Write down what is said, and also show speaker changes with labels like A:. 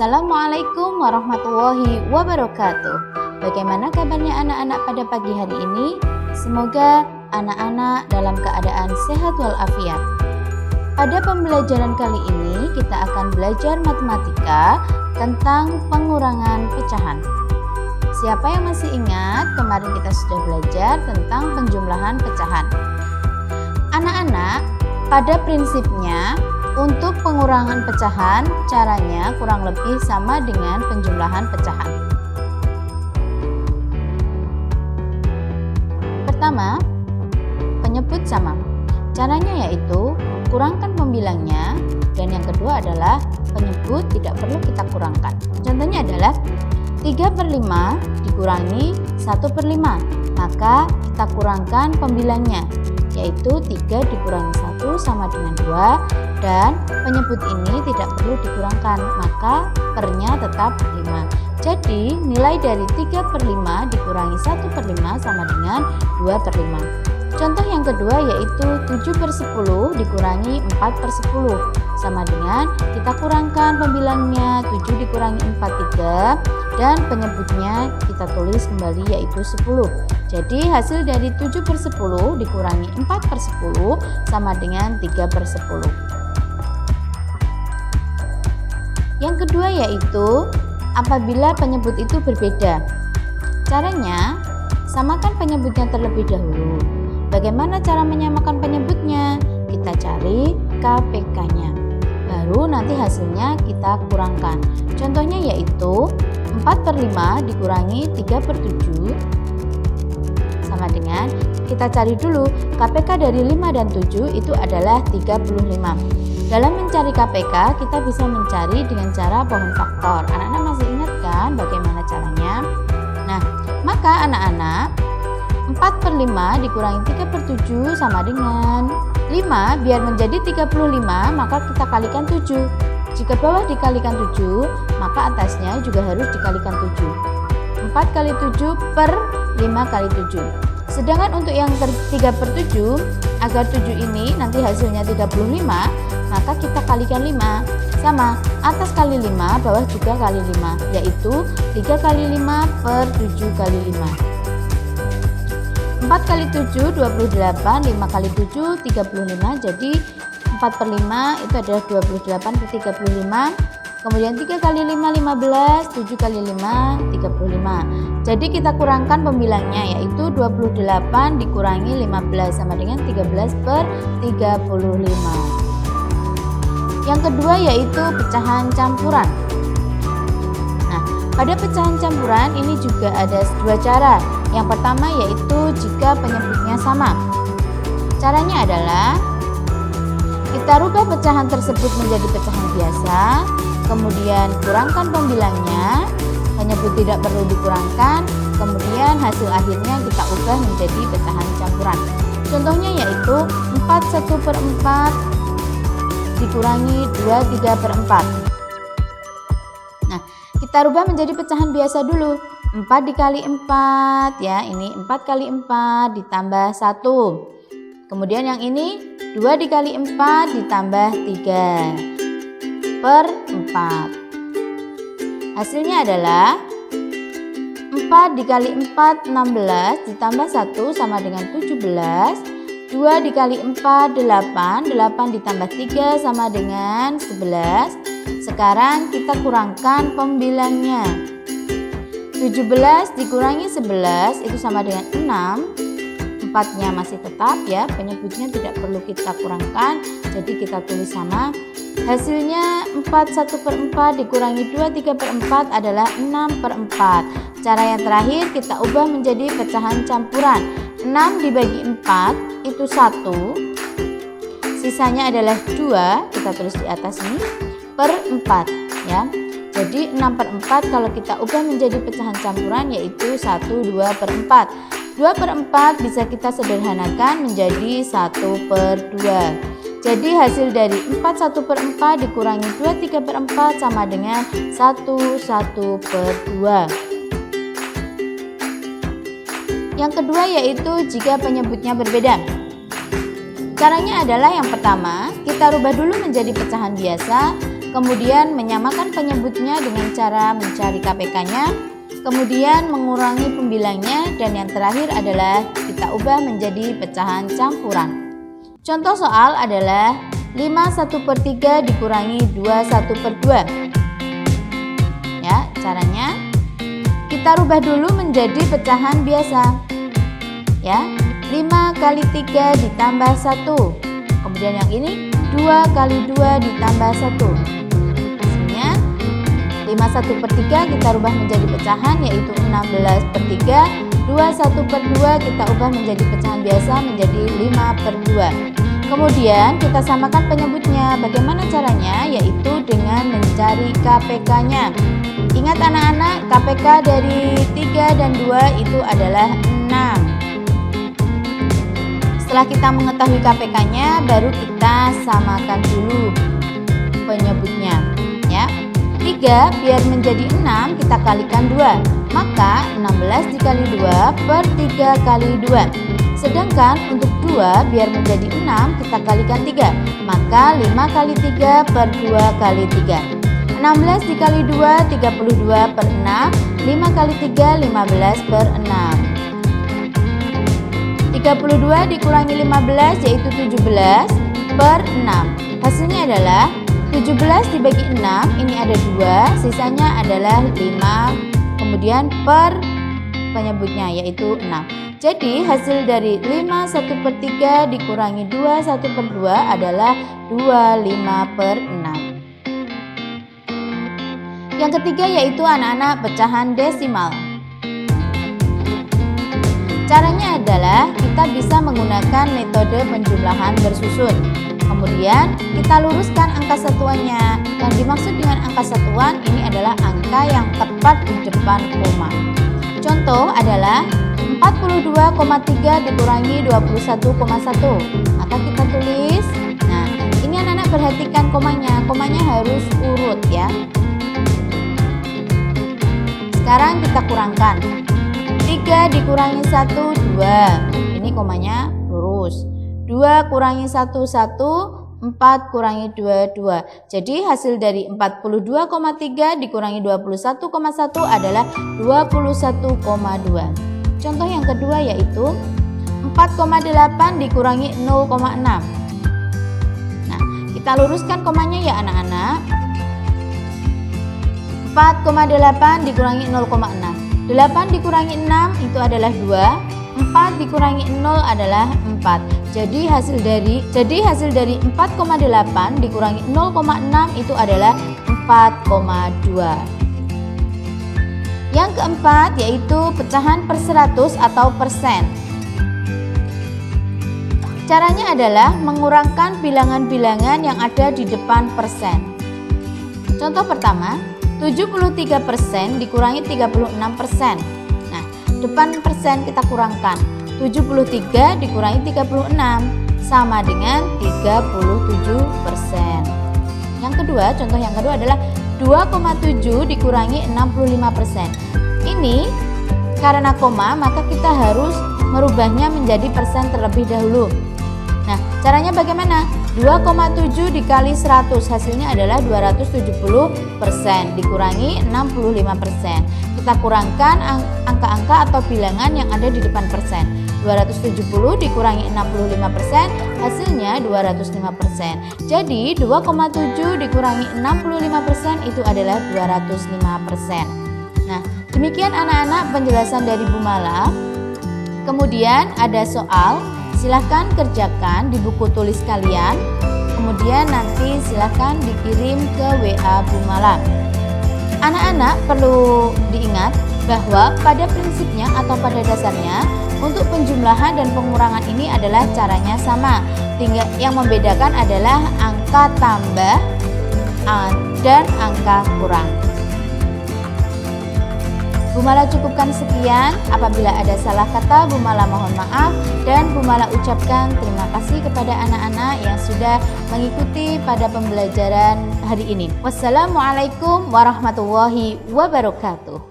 A: Assalamualaikum warahmatullahi wabarakatuh. Bagaimana kabarnya anak-anak pada pagi hari ini? Semoga anak-anak dalam keadaan sehat walafiat. Pada pembelajaran kali ini kita akan belajar matematika tentang pengurangan pecahan. Siapa yang masih ingat kemarin kita sudah belajar tentang penjumlahan pecahan? Anak-anak, pada prinsipnya untuk pengurangan pecahan, caranya kurang lebih sama dengan penjumlahan pecahan. Pertama, penyebut sama. Caranya yaitu kurangkan pembilangnya, dan yang kedua adalah penyebut tidak perlu kita kurangkan. Contohnya adalah 3/5 dikurangi 1/5, maka kita kurangkan pembilangnya, yaitu 3 dikurangi 1 sama dengan 2, dan penyebut ini tidak perlu dikurangkan, maka pernya tetap 5. Jadi nilai dari 3/5 dikurangi 1/5 sama dengan 2/5. Contoh yang kedua yaitu 7/10 dikurangi 4/10 sama dengan kita kurangkan pembilangnya, 7 dikurangi 4 3, dan penyebutnya kita tulis kembali yaitu 10. Jadi hasil dari 7/10 dikurangi 4/10 sama dengan 3/10. Yang kedua yaitu apabila penyebut itu berbeda. Caranya, samakan penyebutnya terlebih dahulu. Bagaimana cara menyamakan penyebutnya? Kita cari KPK-nya. Baru nanti hasilnya kita kurangkan. Contohnya yaitu 4/5 dikurangi 3/7 sama dengan, kita cari dulu KPK dari 5 dan 7 itu adalah 35. Dalam mencari KPK kita bisa mencari dengan cara pohon faktor. Anak-anak masih ingat kan bagaimana caranya? Nah, maka anak-anak 4/5 dikurangi 3/7 sama dengan 5. Biar menjadi 35 maka kita kalikan 7. Jika bawah dikalikan 7 maka atasnya juga harus dikalikan 7. 4 kali 7 per 5 kali 7. Sedangkan untuk yang 3/7, agar 7 ini nanti hasilnya 35, maka kita kalikan 5. Sama, atas kali 5, bawah juga kali 5, yaitu 3 kali 5 per 7 kali 5. 4 kali 7, 28, 5 kali 7, 35, jadi 4/5 itu adalah 28 per 35. Kemudian 3 kali 5, 15, 7 kali 5, 35. Jadi kita kurangkan pembilangnya yaitu 28 dikurangi 15 sama dengan 13 per 35. Yang kedua yaitu pecahan campuran. Nah, pada pecahan campuran ini juga ada dua cara. Yang pertama yaitu jika penyebutnya sama. Caranya adalah kita rubah pecahan tersebut menjadi pecahan biasa, kemudian kurangkan pembilangnya, penyebut tidak perlu dikurangkan, kemudian hasil akhirnya kita ubah menjadi pecahan campuran. Contohnya yaitu 4 1/4 dikurangi 2 3/4. Nah, kita rubah menjadi pecahan biasa dulu. 4 dikali 4 ya, ini 4 kali 4 ditambah 1. Kemudian yang ini 2 dikali 4 ditambah 3 per 4. Hasilnya adalah 4 dikali 4 16 ditambah 1 sama dengan 17. 2 dikali 4 8, 8 ditambah 3 sama dengan 11. Sekarang kita kurangkan pembilangnya. 17 dikurangi 11 itu sama dengan 6. 4-nya masih tetap ya, penyebutnya tidak perlu kita kurangkan, jadi kita tulis sama. Hasilnya 4 1/4 dikurangi 2 3/4 adalah 6/4. Cara yang terakhir kita ubah menjadi pecahan campuran. 6 dibagi 4 itu 1, sisanya adalah 2, kita tulis di atas ini, per 4 ya. Jadi 6/4 kalau kita ubah menjadi pecahan campuran yaitu 1 2/4. 2/4 bisa kita sederhanakan menjadi 1/2. Jadi hasil dari 4 1/4 dikurangi 2 3/4 sama dengan 1 1/2. Yang kedua yaitu jika penyebutnya berbeda. Caranya adalah yang pertama, kita rubah dulu menjadi pecahan biasa, kemudian menyamakan penyebutnya dengan cara mencari KPK-nya, kemudian mengurangi pembilangnya, dan yang terakhir adalah kita ubah menjadi pecahan campuran. Contoh soal adalah 5/1/3 dikurangi 2/1/2. Ya, caranya kita rubah dulu menjadi pecahan biasa. Ya, 5 kali 3 ditambah 1. Kemudian yang ini 2 kali 2 ditambah 1. Hasilnya 5/1/3 kita rubah menjadi pecahan, yaitu 16/3. 2/1/2 kita ubah menjadi pecahan biasa menjadi 5/2. Kemudian kita samakan penyebutnya. Bagaimana caranya? Yaitu dengan mencari KPK-nya. Ingat anak-anak, KPK dari 3 dan 2 itu adalah 6. Setelah kita mengetahui KPK-nya, baru kita samakan dulu penyebutnya. Ya, 3 biar menjadi 6 kita kalikan 2. Maka 16 dikali 2 per 3 kali 2. Sedangkan untuk 2 biar menjadi 6 kita kalikan 3. Maka 5 kali 3 per 2 kali 3. 16 dikali 2 32 per 6. 5 kali 3 15 per 6. 32 dikurangi 15 yaitu 17 per 6. Hasilnya adalah 17 dibagi 6, ini ada 2, sisanya adalah 5, kemudian per penyebutnya yaitu 6. Jadi hasil dari 5/1/3 dikurangi 2/1/2 adalah 25/6. Yang ketiga yaitu anak-anak pecahan desimal. Caranya adalah kita bisa menggunakan metode penjumlahan bersusun. Kemudian kita luruskan angka satuannya. Yang dimaksud dengan angka satuan ini adalah angka yang tepat di depan koma. Contoh adalah 42,3 dikurangi 21,1. Maka kita tulis. Nah, ini anak-anak perhatikan komanya. Komanya harus urut ya. Sekarang kita kurangkan. 3 dikurangi 1, 2. Ini komanya lurus. 2 kurangi 1, 1. 4 kurangi 2, 2. Jadi hasil dari 42,3 dikurangi 21,1 adalah 21,2. Contoh yang kedua yaitu 4,8 dikurangi 0,6. Nah, kita luruskan komanya ya anak-anak. 4,8 dikurangi 0,6. 8 dikurangi 6 itu adalah 2. 4 dikurangi 0 adalah 4. Jadi hasil dari 4,8 dikurangi 0,6 itu adalah 4,2. Yang keempat yaitu pecahan per 100 atau persen. Caranya adalah mengurangkan bilangan-bilangan yang ada di depan persen. Contoh pertama, 73% dikurangi 36%. Nah, depan persen kita kurangkan. 73 dikurangi 36 sama dengan 37%. Yang kedua, contoh yang kedua adalah 2,7 dikurangi 65%. Ini karena koma maka kita harus merubahnya menjadi persen terlebih dahulu. Nah, caranya bagaimana? 2,7 dikali 100 hasilnya adalah 270% dikurangi 65%. Kita kurangkan angka-angka atau bilangan yang ada di depan persen. 270 dikurangi 65% hasilnya 205%. Jadi 2,7 dikurangi 65% itu adalah 205%. Nah, demikian anak-anak penjelasan dari Bu Mala. Kemudian ada soal, silahkan kerjakan di buku tulis kalian. Kemudian nanti silahkan dikirim ke WA Bu Mala. Anak-anak perlu diingat bahwa pada prinsipnya atau pada dasarnya untuk penjumlahan dan pengurangan ini adalah caranya sama. Tinggal yang membedakan adalah angka tambah dan angka kurang. Bu Mala cukupkan sekian. Apabila ada salah kata, Bu Mala mohon maaf dan Bu Mala ucapkan terima kasih kepada anak-anak yang sudah mengikuti pada pembelajaran hari ini. Wassalamualaikum warahmatullahi wabarakatuh.